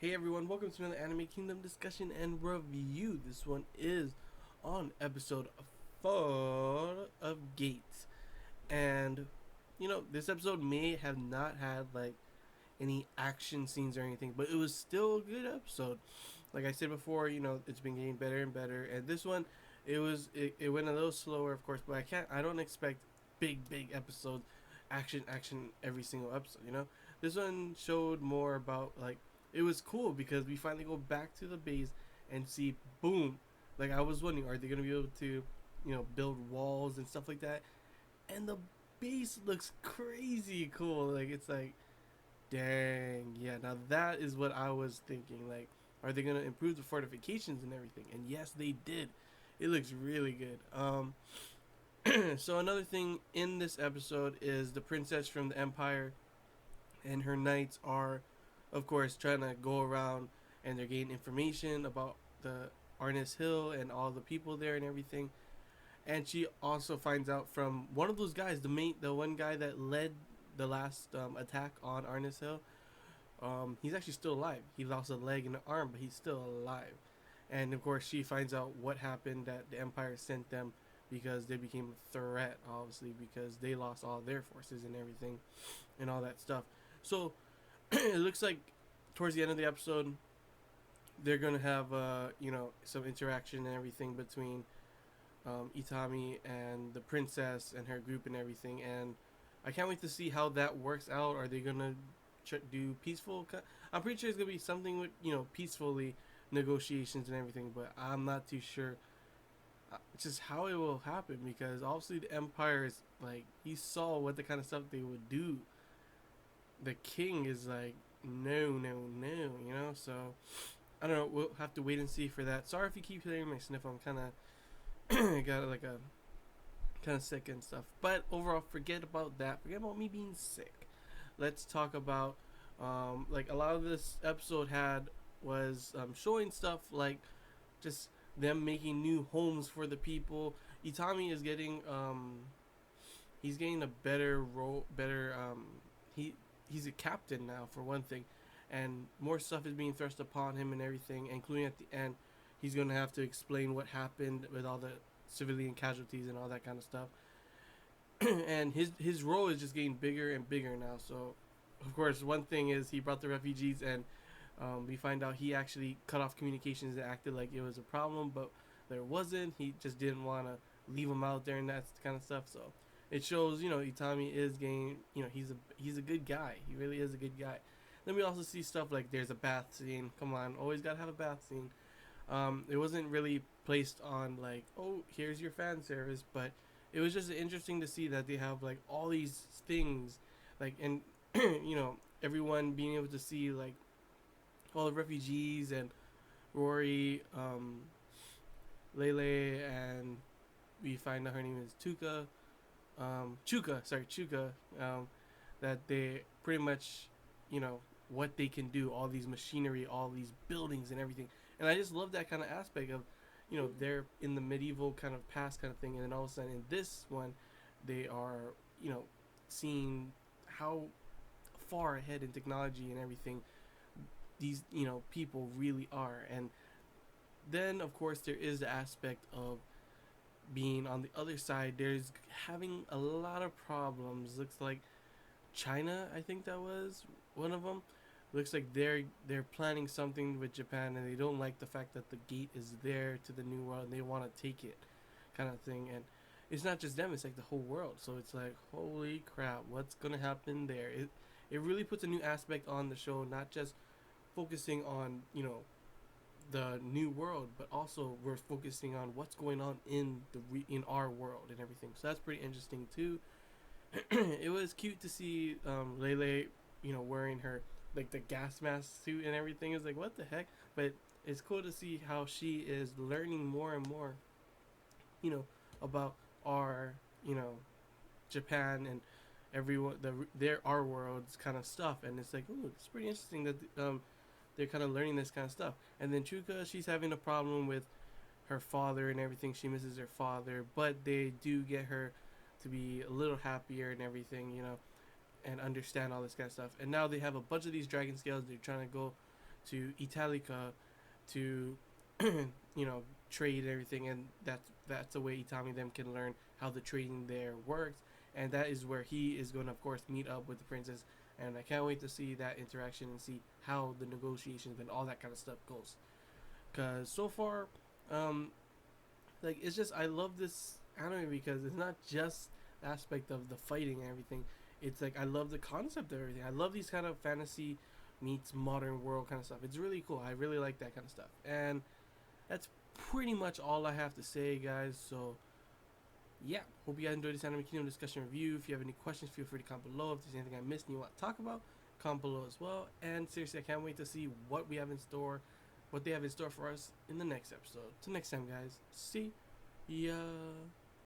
Hey everyone, welcome to another Anime Kingdom discussion and review. This one is on episode 4 of Gates. And, this episode may have not had like any action scenes or anything, but it was still a good episode. Like I said before, it's been getting better and better. And this one, it went a little slower, of course, but I don't expect big episodes, action every single episode. This one showed more about like it was cool because we finally go back to the base and see boom. Like I was wondering, are they gonna be able to, build walls and stuff like that? And the base looks crazy cool. Like it's like, dang, yeah. Now that is what I was thinking. Like, are they gonna improve the fortifications and everything? And yes, they did. It looks really good. So another thing in this episode is the princess from the Empire and her knights are, of course, trying to go around and they're getting information about the Arnis Hill and all the people there and everything. And she also finds out from one of those guys, the one guy that led the last attack on Arnis Hill. He's actually still alive. He lost a leg and an arm, but he's still alive. And of course, she finds out what happened, that the Empire sent them because they became a threat, obviously, because they lost all their forces and everything and all that stuff. So it looks like towards the end of the episode, they're gonna have some interaction and everything between Itami and the princess and her group and everything. And I can't wait to see how that works out. Are they gonna do peaceful? I'm pretty sure it's gonna be something with peacefully negotiations and everything, but I'm not too sure just how it will happen because obviously the Empire is like he saw what the kind of stuff they would do. The king is like no. So I don't know. We'll have to wait and see for that. Sorry if you keep hearing my sniff. I'm kind of got like a kind of sick and stuff. But overall, forget about that. Forget about me being sick. Let's talk about like a lot of this episode had was showing stuff like just them making new homes for the people. Itami is getting he's getting a better role, better he he's a captain now for one thing, and more stuff is being thrust upon him and everything, including at the end, he's gonna have to explain what happened with all the civilian casualties and all that kind of stuff. And his role is just getting bigger and bigger now. So, of course, one thing is he brought the refugees, and we find out he actually cut off communications and acted like it was a problem, but there wasn't. He just didn't want to leave them out there and that kind of stuff. So it shows, Itami is getting, he's a good guy. He really is a good guy. Then we also see stuff like there's a bath scene. Come on, always gotta have a bath scene. It wasn't really placed on like, oh, here's your fan service, but it was just interesting to see that they have like all these things, like and everyone being able to see like all the refugees and Rory, Lele, and we find out her name is Chuka, that they pretty much, what they can do, all these machinery, all these buildings and everything. And I just love that kind of aspect of, they're in the medieval kind of past kind of thing, and then all of a sudden in this one, they are, seeing how far ahead in technology and everything these people really are. And then of course there is the aspect of being on the other side. There's having a lot of problems. Looks like China, I think that was one of them. Looks like they're planning something with Japan, and they don't like the fact that the gate is there to the new world, and they want to take it, kind of thing. And it's not just them; it's like the whole world. So it's like, holy crap, what's gonna happen there? It really puts a new aspect on the show, not just focusing on the new world, but also we're focusing on what's going on in in our world and everything. So that's pretty interesting too. It was cute to see Lele, wearing her like the gas mask suit and everything. It's like what the heck, but it's cool to see how she is learning more and more, you know, about our Japan and everyone their our world's kind of stuff, and it's like ooh, it's pretty interesting that they're kind of learning this kind of stuff. And then Chuka, she's having a problem with her father and everything. She misses her father, but they do get her to be a little happier and everything, and understand all this kind of stuff. And now they have a bunch of these dragon scales. They're trying to go to Italica to trade everything, and that's the way Itami them can learn how the trading there works, and that is where he is going to of course meet up with the princess, and I can't wait to see that interaction and see how the negotiations and all that kind of stuff goes. Cause so far, um, like it's just I love this anime because it's not just the aspect of the fighting and everything. It's like I love the concept of everything. I love these kind of fantasy meets modern world kind of stuff. It's really cool. I really like that kind of stuff. And that's pretty much all I have to say, guys. So yeah, hope you guys enjoyed this Anime Kingdom discussion review. If you have any questions, feel free to comment below. If there's anything I missed and you want to talk about, comment below as well. And seriously, I can't wait to see what we have in store, what they have in store for us in the next episode. Till next time, guys. See ya.